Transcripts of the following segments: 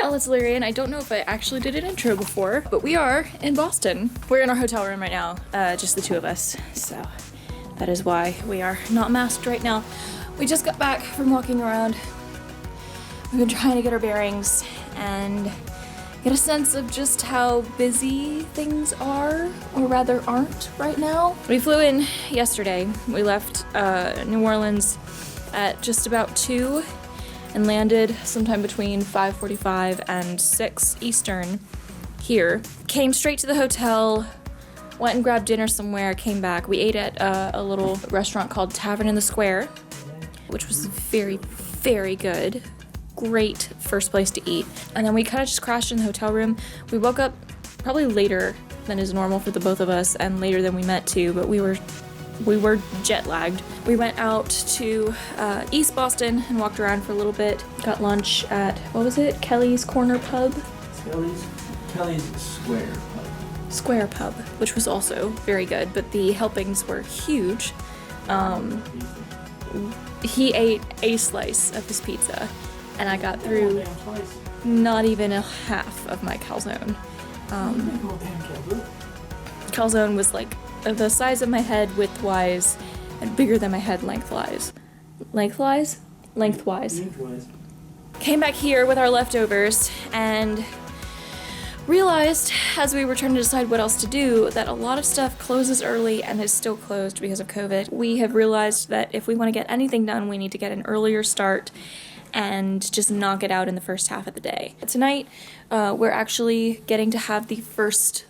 y'all, it's Alirien. I don't know if I actually did an intro before, but we are in Boston. We're in our hotel room right now, just the two of us, so that is why we are not masked right now. We just got back from walking around. We've been trying to get our bearings and get a sense of just how busy things are, or rather aren't right now. We flew in yesterday. We left New Orleans at just about 2 and landed sometime between 5:45 and 6 Eastern here. Came straight to the hotel, went and grabbed dinner somewhere, came back. We ate at a little restaurant called Tavern in the Square, which was very, very good. Great first place to eat. And then we kind of just crashed in the hotel room. We woke up probably later than is normal for the both of us and later than we meant to, but we were jet lagged. We went out to East Boston and walked around for a little bit. Got lunch at, what was it? Kelly's Corner Pub? Kelly's Square Pub, which was also very good, but the helpings were huge. He ate a slice of his pizza, and I got through not even a half of my calzone. Calzone was like the size of my head widthwise and bigger than my head lengthwise. Lengthwise? Came back here with our leftovers and realized as we were trying to decide what else to do that a lot of stuff closes early and is still closed because of COVID. We have realized that if we want to get anything done, we need to get an earlier start and just knock it out in the first half of the day. Tonight, we're actually getting to have the first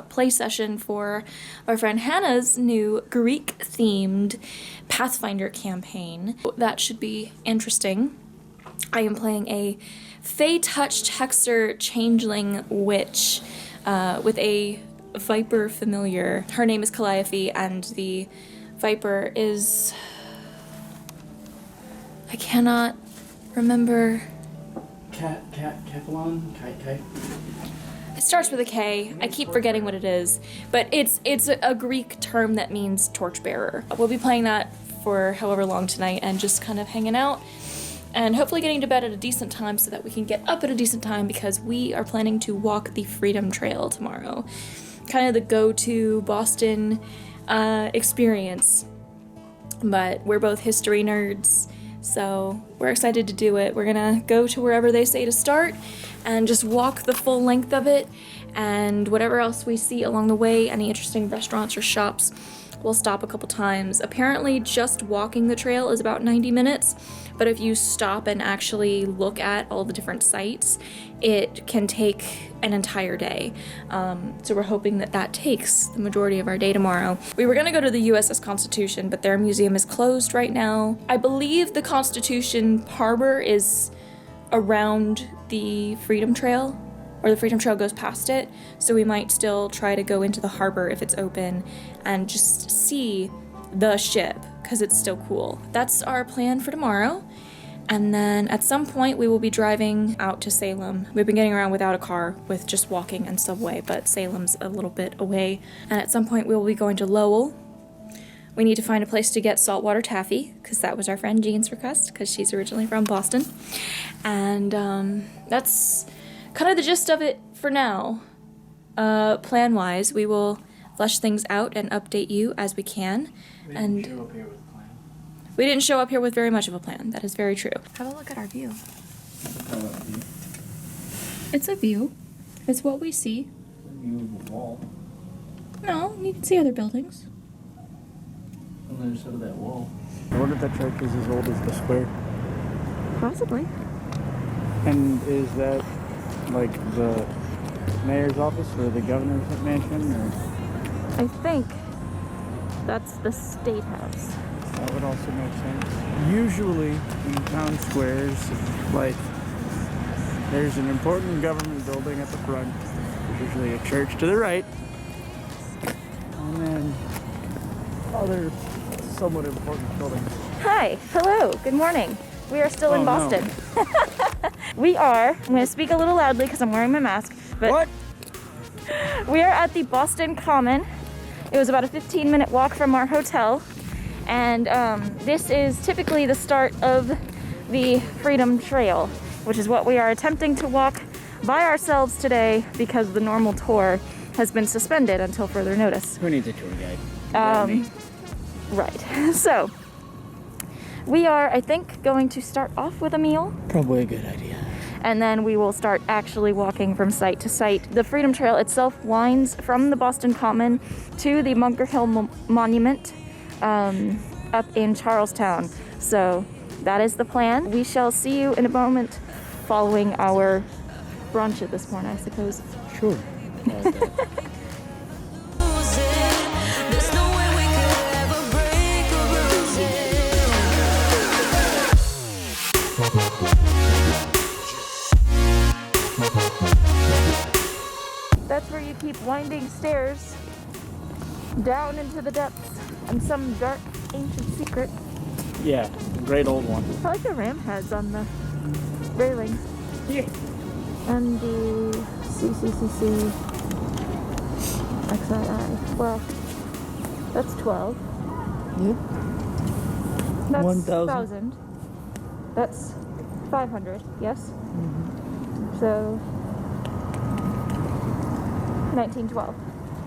play session for our friend Hannah's new Greek-themed Pathfinder campaign. That should be interesting. I am playing a Fey-touched Hexer changeling witch with a Viper familiar. Her name is Calliope, and the Viper is... I cannot remember. Kefalon? Kite? It starts with a K. I keep forgetting what it is, but it's a Greek term that means torchbearer. We'll be playing that for however long tonight and just kind of hanging out and hopefully getting to bed at a decent time so that we can get up at a decent time because we are planning to walk the Freedom Trail tomorrow. Kind of the go-to Boston experience, but we're both history nerds. So we're excited to do it. We're gonna go to wherever they say to start and just walk the full length of it, and whatever else we see along the way, any interesting restaurants or shops, we'll stop a couple times. Apparently just walking the trail is about 90 minutes, but if you stop and actually look at all the different sites, it can take an entire day. So we're hoping that that takes the majority of our day tomorrow. We were gonna go to the USS Constitution, but their museum is closed right now. I believe the Constitution Harbor is around the Freedom Trail, or the Freedom Trail goes past it, so we might still try to go into the harbor if it's open and just see the ship, because it's still cool. That's our plan for tomorrow. And then at some point we will be driving out to Salem. We've been getting around without a car with just walking and subway, but Salem's a little bit away. And at some point we will be going to Lowell. We need to find a place to get saltwater taffy, because that was our friend Jean's request, because she's originally from Boston. And that's kind of the gist of it for now. Plan-wise, we will flesh things out and update you as we can. We didn't show up here with very much of a plan. That is very true. Have a look at our view. It's a view. It's what we see. View of the wall. No, you can see other buildings. On the other side of that wall. I wonder if that church is as old as the square. Possibly. And is that like the mayor's office or the governor's mansion? Or? I think that's the State House. That would also make sense. Usually in town squares, like there's an important government building at the front. There's usually a church to the right. And then other somewhat important buildings. Hi, hello, good morning. We are still in Boston. No. We are, I'm gonna speak a little loudly because I'm wearing my mask. But what? We are at the Boston Common. It was about a 15-minute walk from our hotel. And this is typically the start of the Freedom Trail, which is what we are attempting to walk by ourselves today because the normal tour has been suspended until further notice. Who needs a tour guide? Right. So, we are, I think, going to start off with a meal. Probably a good idea. And then we will start actually walking from site to site. The Freedom Trail itself winds from the Boston Common to the Bunker Hill Monument up in Charlestown. So that is the plan. We shall see you in a moment following our brunch at this point, I suppose. Sure. There's no way we could ever break or bruise it. That's where you keep winding stairs down into the depths and some dark ancient secret. Yeah, great old one. I like the ram heads on the railings. Yeah. And the CCCC XII. Well, that's 12. Yep. That's 1,000. 1,000. That's 500, yes? So, 1912.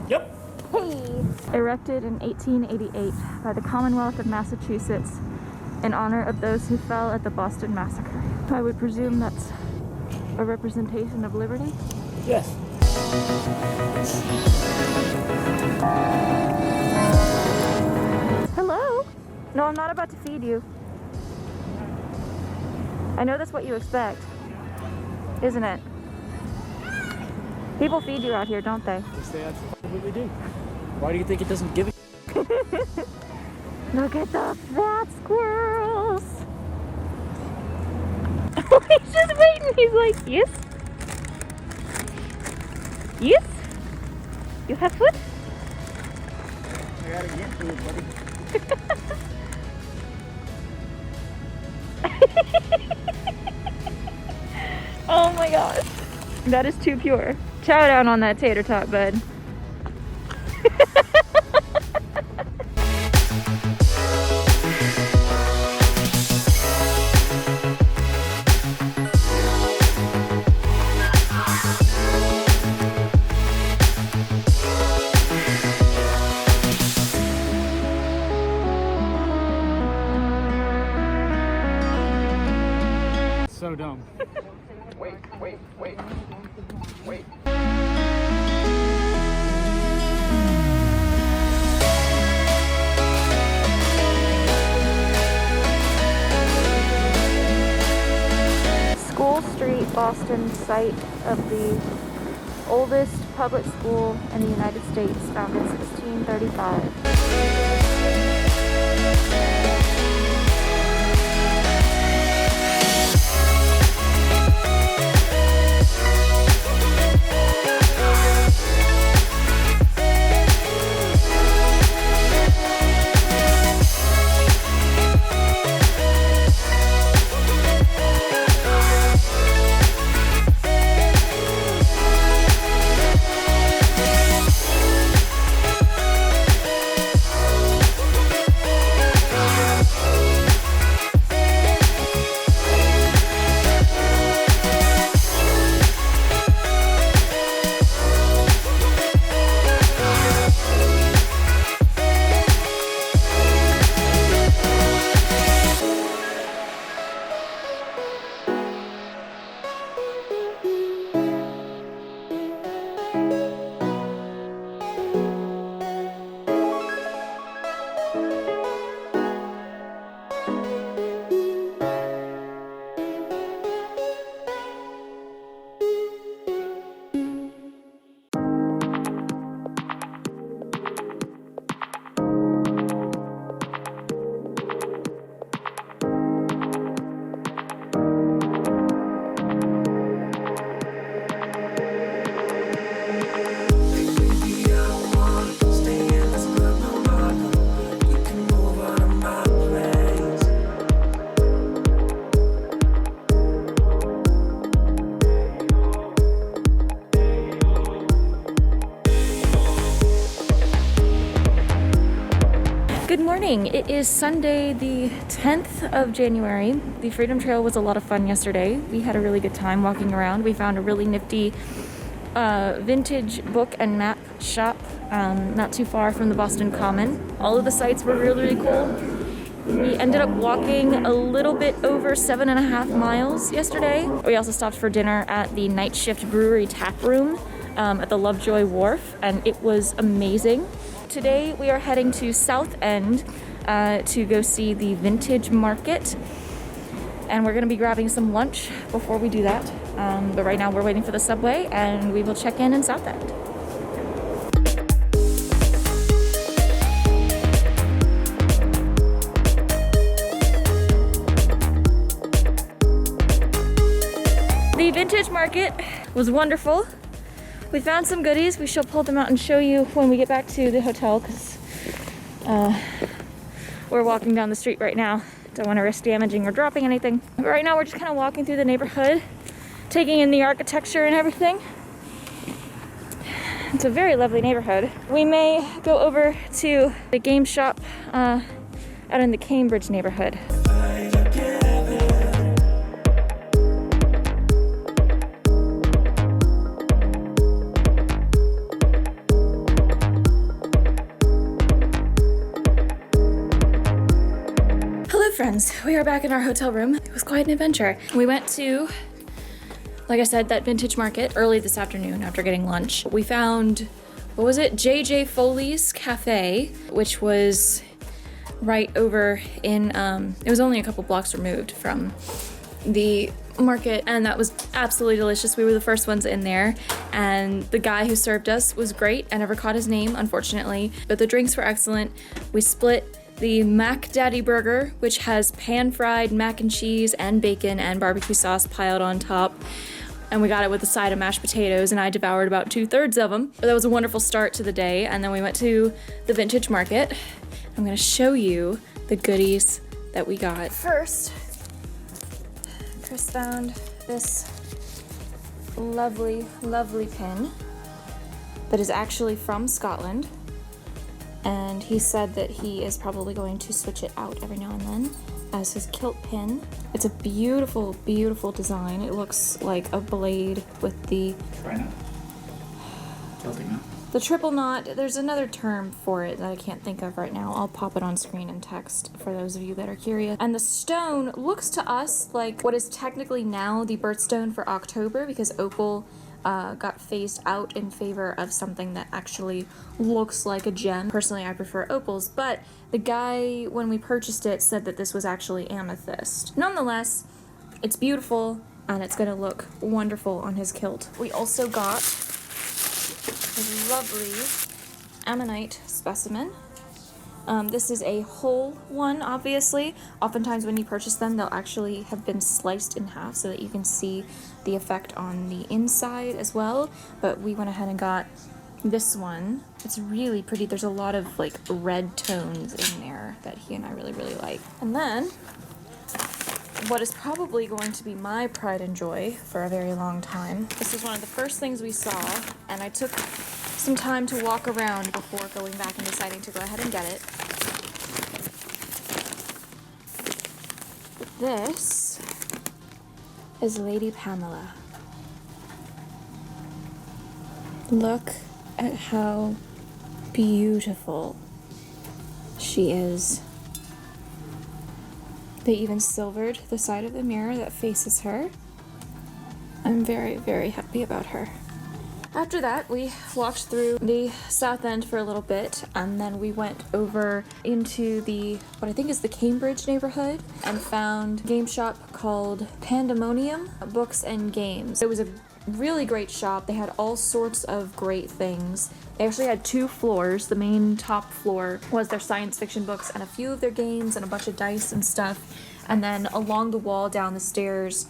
Yep. Hey! Erected in 1888 by the Commonwealth of Massachusetts in honor of those who fell at the Boston Massacre. I would presume that's a representation of liberty. Yes. Hello? No, I'm not about to feed you. I know that's what you expect, isn't it? People feed you out here, don't they? Yes, they absolutely do. Why do you think it doesn't give a Look at the fat squirrels! He's just waiting. He's like, yes? Yes? You have food? I gotta get to it, buddy. Oh my gosh. That is too pure. Chow down on that tater tot, bud. So dumb. Wait. School Street, Boston, site of the oldest public school in the United States, founded in 1635. morning. It is Sunday, the 10th of January. The Freedom Trail was a lot of fun yesterday. We had a really good time walking around. We found a really nifty vintage book and map shop not too far from the Boston Common. All of the sites were really, really cool. We ended up walking a little bit over 7.5 miles yesterday. We also stopped for dinner at the Night Shift Brewery Tap Room at the Lovejoy Wharf, and it was amazing. Today we are heading to South End to go see the Vintage Market, and we're going to be grabbing some lunch before we do that. But right now we're waiting for the subway, and we will check in South End. The Vintage Market was wonderful. We found some goodies. We shall pull them out and show you when we get back to the hotel, because we're walking down the street right now. Don't want to risk damaging or dropping anything. But right now we're just kind of walking through the neighborhood, taking in the architecture and everything. It's a very lovely neighborhood. We may go over to the game shop out in the Cambridge neighborhood. Friends, we are back in our hotel room. It was quite an adventure. We went to, like I said, that Vintage Market early this afternoon after getting lunch. We found, what was it? JJ Foley's Cafe, which was right over in, it was only a couple blocks removed from the market, and that was absolutely delicious. We were the first ones in there, and the guy who served us was great. I never caught his name, unfortunately, but the drinks were excellent. We split the Mac Daddy Burger, which has pan-fried mac and cheese and bacon and barbecue sauce piled on top. And we got it with a side of mashed potatoes, and I devoured about 2/3 of them. But that was a wonderful start to the day. And then we went to the Vintage Market. I'm gonna show you the goodies that we got. First, Chris found this lovely, lovely pin that is actually from Scotland. And he said that he is probably going to switch it out every now and then as his kilt pin. It's a beautiful, beautiful design. It looks like a blade with the Tri-knot? Celtic knot? the triple knot. There's another term for it that I can't think of right now. I'll pop it on screen in text for those of you that are curious. And the stone looks to us like what is technically now the birthstone for October, because opal got phased out in favor of something that actually looks like a gem. Personally, I prefer opals, but the guy, when we purchased it, said that this was actually amethyst. Nonetheless, it's beautiful, and it's gonna look wonderful on his kilt. We also got a lovely ammonite specimen. This is a whole one, obviously. Oftentimes when you purchase them, they'll actually have been sliced in half so that you can see the effect on the inside as well. But we went ahead and got this one. It's really pretty. There's a lot of like red tones in there that he and I really, really like. And then what is probably going to be my pride and joy for a very long time. This is one of the first things we saw, and I took some time to walk around before going back and deciding to go ahead and get it. This is Lady Pamela. Look at how beautiful she is. They even silvered the side of the mirror that faces her. I'm very, very happy about her. After that, we walked through the South End for a little bit, and then we went over into the, what I think is the Cambridge neighborhood, and found a game shop called Pandemonium Books and Games. It was a really great shop. They had all sorts of great things. They actually had 2 floors. The main top floor was their science fiction books and a few of their games and a bunch of dice and stuff. And then along the wall down the stairs,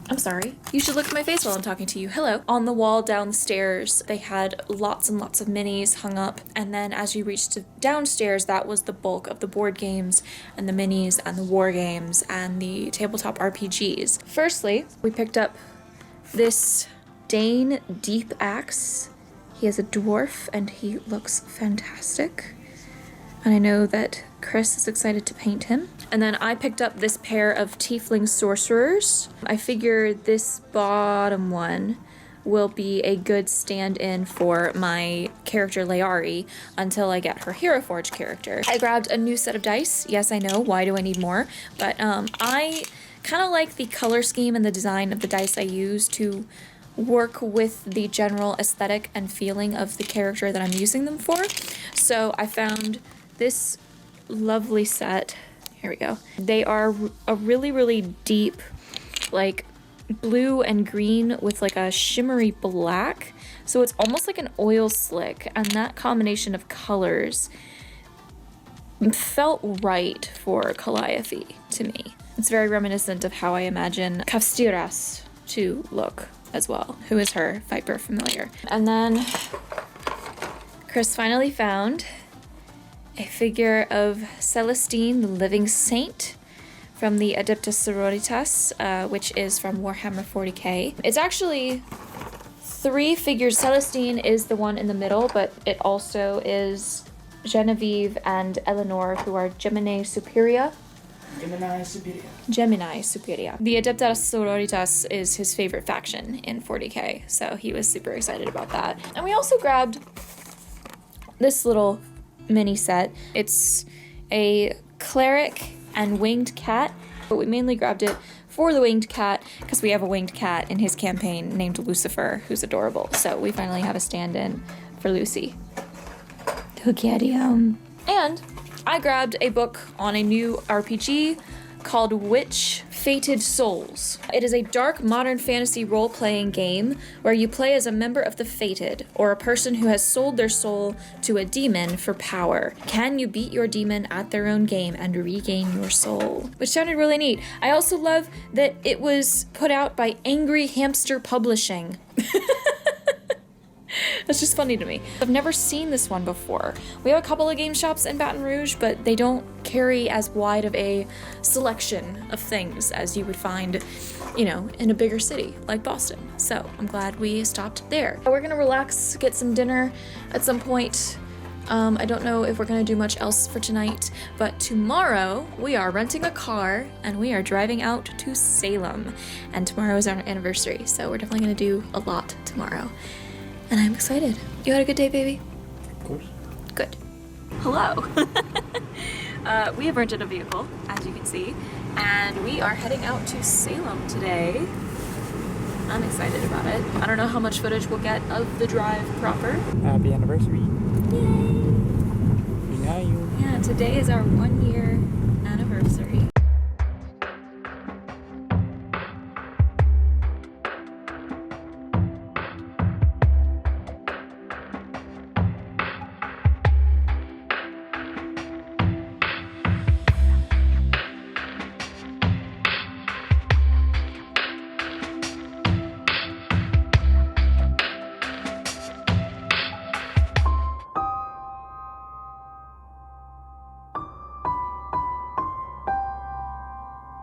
I'm sorry. You should look at my face while I'm talking to you. Hello. On the wall downstairs, they had lots and lots of minis hung up. And then as you reached downstairs, that was the bulk of the board games and the minis and the war games and the tabletop RPGs. Firstly, we picked up this Dane Deep Axe. He is a dwarf and he looks fantastic. And I know that Chris is excited to paint him. And then I picked up this pair of Tiefling Sorcerers. I figure this bottom one will be a good stand-in for my character Leari until I get her Hero Forge character. I grabbed a new set of dice. Yes, I know, why do I need more? But I kind of like the color scheme and the design of the dice I use to work with the general aesthetic and feeling of the character that I'm using them for. So I found this lovely set. Here we go. They are a really, really deep, like, blue and green with like a shimmery black. So it's almost like an oil slick, and that combination of colors felt right for Calliope to me. It's very reminiscent of how I imagine Kafstiras to look as well, who is her Viper familiar. And then Chris finally found a figure of Celestine, the Living Saint, from the Adeptus Sororitas, which is from Warhammer 40k. It's actually 3 figures. Celestine is the one in the middle, but it also is Genevieve and Eleanor, who are Gemini Superior. Gemini Superior. The Adeptus Sororitas is his favorite faction in 40k, so he was super excited about that. And we also grabbed this little mini set. It's a cleric and winged cat, but we mainly grabbed it for the winged cat because we have a winged cat in his campaign named Lucifer, who's adorable. So we finally have a stand-in for Lucy. And I grabbed a book on a new RPG called Witch Fated Souls. It is a dark modern fantasy role-playing game where you play as a member of the Fated, or a person who has sold their soul to a demon for power. Can you beat your demon at their own game and regain your soul? Which sounded really neat. I also love that it was put out by Angry Hamster Publishing. That's just funny to me. I've never seen this one before. We have a couple of game shops in Baton Rouge, but they don't carry as wide of a selection of things as you would find, you know, in a bigger city like Boston. So I'm glad we stopped there. We're gonna relax, get some dinner at some point. I don't know if we're gonna do much else for tonight, but tomorrow we are renting a car and we are driving out to Salem. And tomorrow is our anniversary, so we're definitely gonna do a lot tomorrow. And I'm excited. You had a good day, baby? Of course. Good. Hello. We have rented a vehicle, as you can see, and we are heading out to Salem today. I'm excited about it. I don't know how much footage we'll get of the drive proper. Happy anniversary. Yay! Yeah, today is our 1-year anniversary.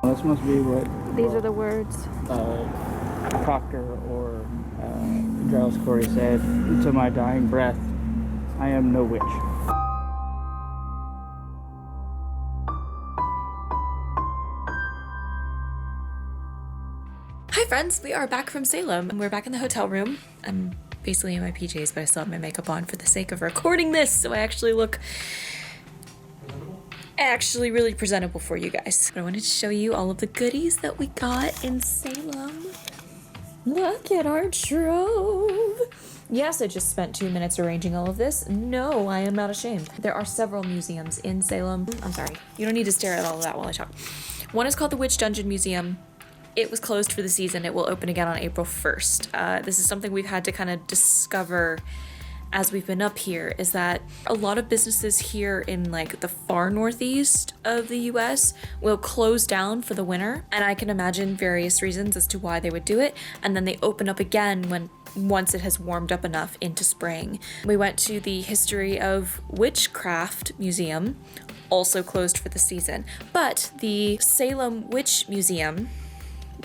This must be what These are the words. Proctor or Giles Corey said, "To my dying breath, I am no witch." Hi friends, we are back from Salem. We're back in the hotel room. I'm basically in my PJs, but I still have my makeup on for the sake of recording this, so I actually look really presentable for you guys. But I wanted to show you all of the goodies that we got in Salem. Look at our trove. Yes, I just spent 2 minutes arranging all of this. No, I am not ashamed. There are several museums in Salem. I'm sorry, you don't need to stare at all of that while I talk. One is called the Witch Dungeon Museum. It was closed for the season. It will open again on April 1st. This is something we've had to kind of discover as we've been up here, is that a lot of businesses here in like the far northeast of the US will close down for the winter, and I can imagine various reasons as to why they would do it, and then they open up again once it has warmed up enough into spring. We went to the History of Witchcraft Museum, also closed for the season, but the Salem Witch Museum,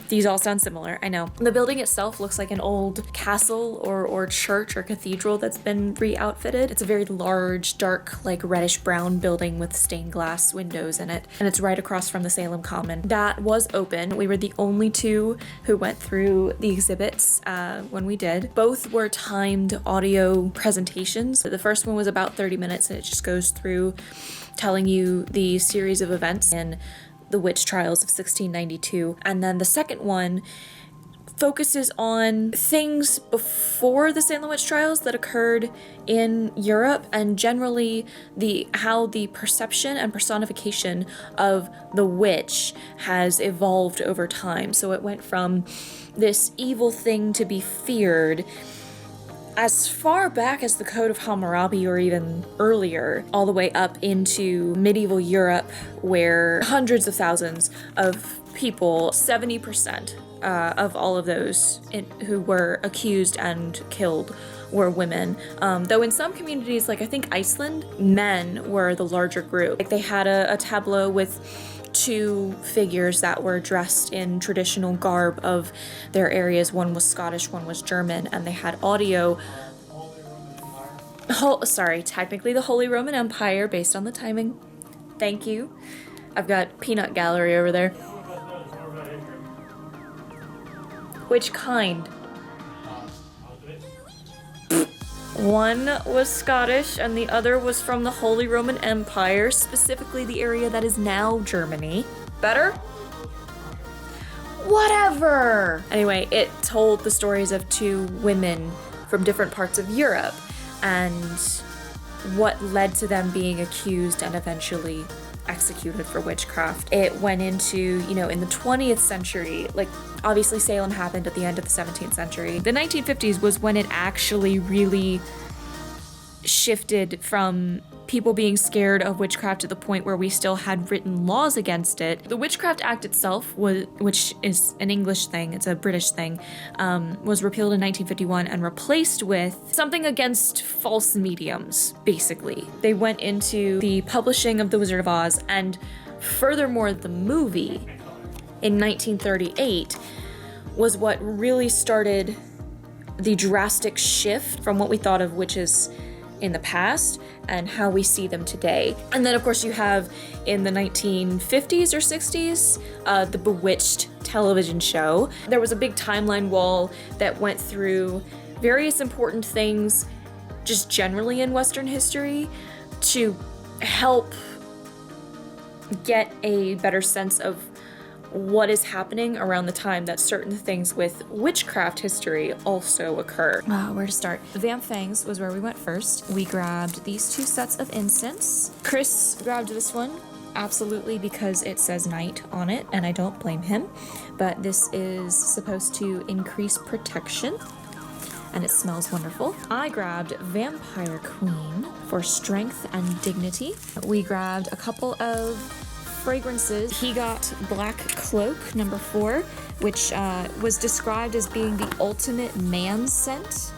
These all sound similar, I know. The building itself looks like an old castle or church or cathedral that's been re-outfitted. It's a very large, dark, like reddish brown building with stained glass windows in it. And it's right across from the Salem Common. That was open. We were the only two who went through the exhibits when we did. Both were timed audio presentations. The first one was about 30 minutes and it just goes through telling you the series of events in the witch trials of 1692. And then the second one focuses on things before the Salem witch trials that occurred in Europe, and generally how the perception and personification of the witch has evolved over time. So it went from this evil thing to be feared as far back as the Code of Hammurabi or even earlier, all the way up into medieval Europe, where hundreds of thousands of people, 70% of all of those who were accused and killed were women. Though in some communities, like I think Iceland, men were the larger group. Like they had a tableau with two figures that were dressed in traditional garb of their areas. One was Scottish, one was German, and they had audio. Technically the Holy Roman Empire, based on the timing. Thank you. I've got Peanut Gallery over there. Which kind? One was Scottish and the other was from the Holy Roman Empire, specifically the area that is now Germany. Better? Whatever! Anyway, it told the stories of two women from different parts of Europe and what led to them being accused and eventually executed for witchcraft. It went into, in the 20th century, like obviously Salem happened at the end of the 17th century. The 1950s was when it actually really shifted from people being scared of witchcraft to the point where we still had written laws against it. The Witchcraft Act itself, which is an English thing, it's a British thing, was repealed in 1951 and replaced with something against false mediums, basically. They went into the publishing of The Wizard of Oz, and furthermore, the movie in 1938 was what really started the drastic shift from what we thought of witches in the past and how we see them today. And then of course you have in the 1950s or 60s, the Bewitched television show. There was a big timeline wall that went through various important things just generally in Western history to help get a better sense of what is happening around the time that certain things with witchcraft history also occur. Where to start? Vamp Fangs was where we went first. We grabbed these two sets of incense. Chris grabbed this one, absolutely, because it says night on it, and I don't blame him. But this is supposed to increase protection, and it smells wonderful. I grabbed Vampire Queen for strength and dignity. We grabbed a couple of fragrances. He got Black Cloak number 4, which was described as being the ultimate man scent,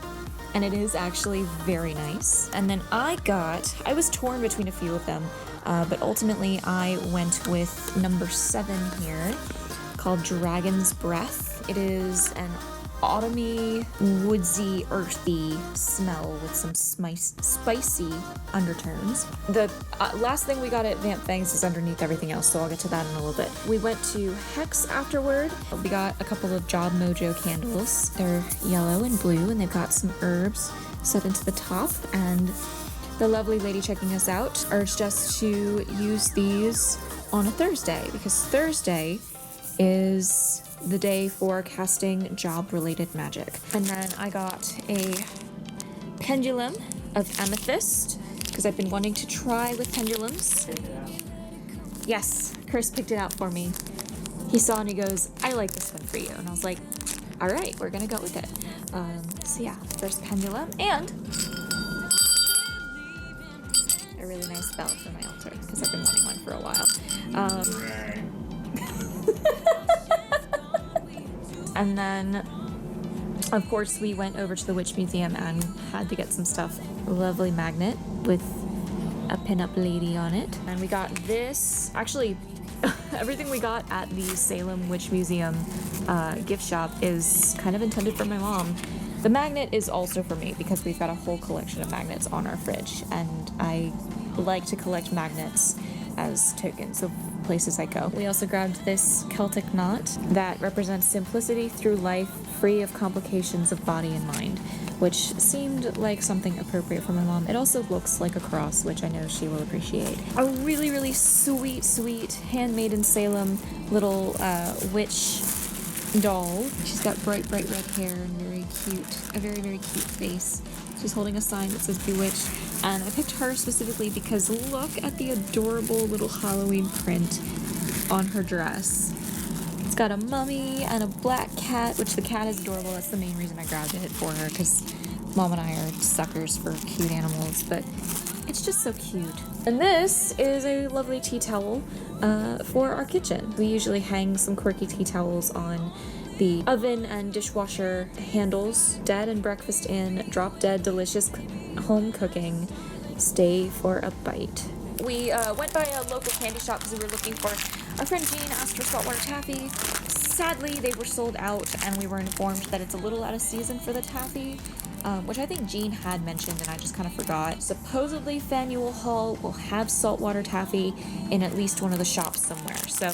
and it is actually very nice. And then I was torn between a few of them, but ultimately I went with number 7 here, called Dragon's Breath. It is an autumny, woodsy, earthy smell with some spicy undertones. The last thing we got at Vamp Fangs is underneath everything else, so I'll get to that in a little bit. We went to Hex afterward. We got a couple of Job Mojo candles. They're yellow and blue, and they've got some herbs set into the top, and the lovely lady checking us out urged us to use these on a Thursday, because Thursday is the day for casting job-related magic. And then I got a pendulum of amethyst, because I've been wanting to try with pendulums. Yes, Chris picked it out for me. He saw and he goes, I like this one for you. And I was like, all right, we're gonna go with it. So yeah, first pendulum, and a really nice bell for my altar, because I've been wanting one for a while. And then, of course, we went over to the Witch Museum and had to get some stuff. A lovely magnet with a pinup lady on it. And we got this. Actually, Everything we got at the Salem Witch Museum gift shop is kind of intended for my mom. The magnet is also for me because we've got a whole collection of magnets on our fridge, and I like to collect magnets as tokens of places I go. We also grabbed this Celtic knot that represents simplicity through life, free of complications of body and mind, which seemed like something appropriate for my mom. It also looks like a cross, which I know she will appreciate. A really, really sweet, sweet, handmade in Salem little witch doll. She's got bright, bright red hair and very cute, a very, very cute face. She's holding a sign that says Bewitched, and I picked her specifically because look at the adorable little Halloween print on her dress. It's got a mummy and a black cat, which the cat is adorable. That's the main reason I grabbed it for her, because Mom and I are suckers for cute animals, but it's just so cute. And this is a lovely tea towel for our kitchen. We usually hang some quirky tea towels on the oven and dishwasher handles. Dead and breakfast in, drop dead, delicious home cooking. Stay for a bite. We went by a local candy shop because we were looking for, our friend Jean asked for saltwater taffy. Sadly, they were sold out, and we were informed that it's a little out of season for the taffy, which I think Jean had mentioned and I just kind of forgot. Supposedly Faneuil Hall will have saltwater taffy in at least one of the shops somewhere, so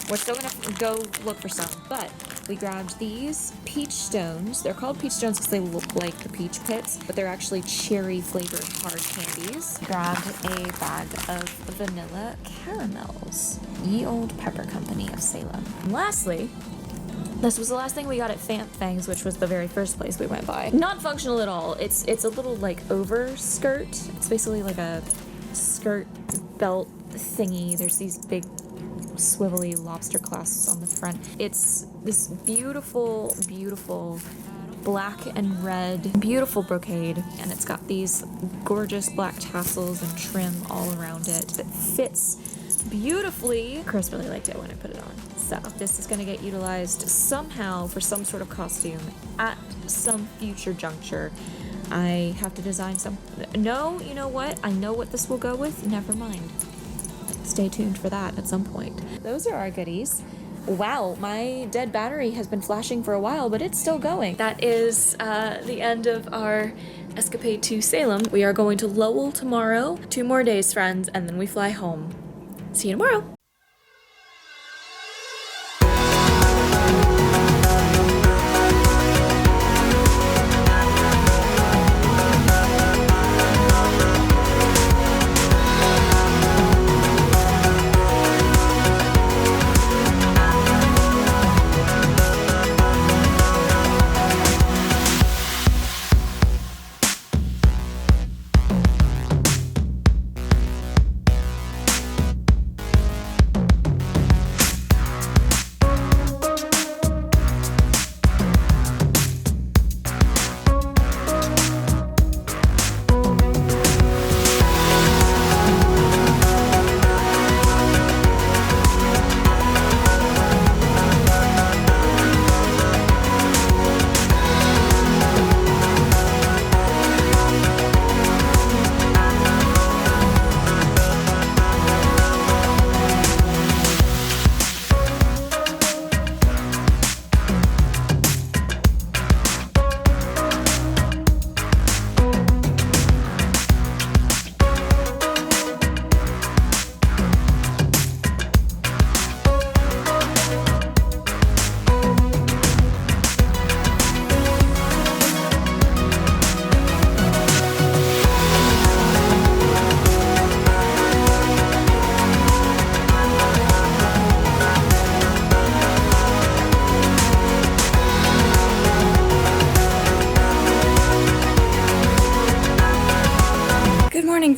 we're still gonna go look for some. But we grabbed these peach stones. They're called peach stones because they look like the peach pits, but they're actually cherry flavored hard candies. Grabbed a bag of vanilla caramels. Ye Old Pepper Company of Salem. And lastly, this was the last thing we got at Fangs, which was the very first place we went by. Not functional at all. It's a little like over skirt. It's basically like a skirt belt thingy. There's these big swivelly lobster clasps on the front. It's this beautiful, beautiful black and red, beautiful brocade, and it's got these gorgeous black tassels and trim all around it that fits beautifully. Chris really liked it when I put it on. So this is going to get utilized somehow for some sort of costume at some future juncture. I have to design some. No, you know what? I know what this will go with. Never mind. Stay tuned for that at some point. Those are our goodies. Wow, my dead battery has been flashing for a while, but it's still going. That is the end of our escapade to Salem. We are going to Lowell tomorrow. 2 more days, friends, and then we fly home. See you tomorrow.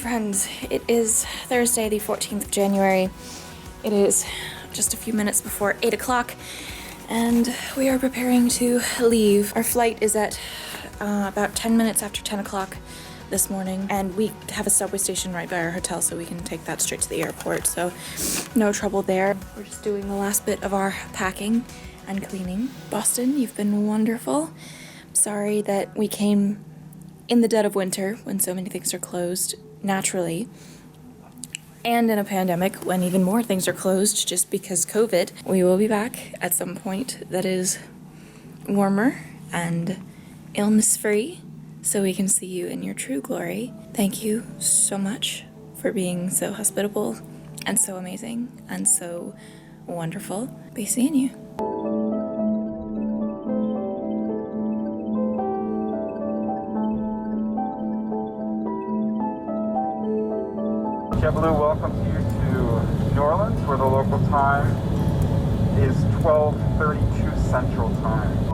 Friends, it is Thursday, the 14th of January. It is just a few minutes before 8 o'clock, and we are preparing to leave. Our flight is at about 10 minutes after 10 o'clock this morning, and we have a subway station right by our hotel, so we can take that straight to the airport, so no trouble there. We're just doing the last bit of our packing and cleaning. Boston, you've been wonderful. I'm sorry that we came in the dead of winter when so many things are closed. Naturally, And in a pandemic, when even more things are closed just because COVID, we will be back at some point that is warmer and illness-free, so we can see you in your true glory. Thank you so much for being so hospitable and so amazing and so wonderful. Be seeing you. JetBlue welcomes you to New Orleans, where the local time is 12:32 Central Time.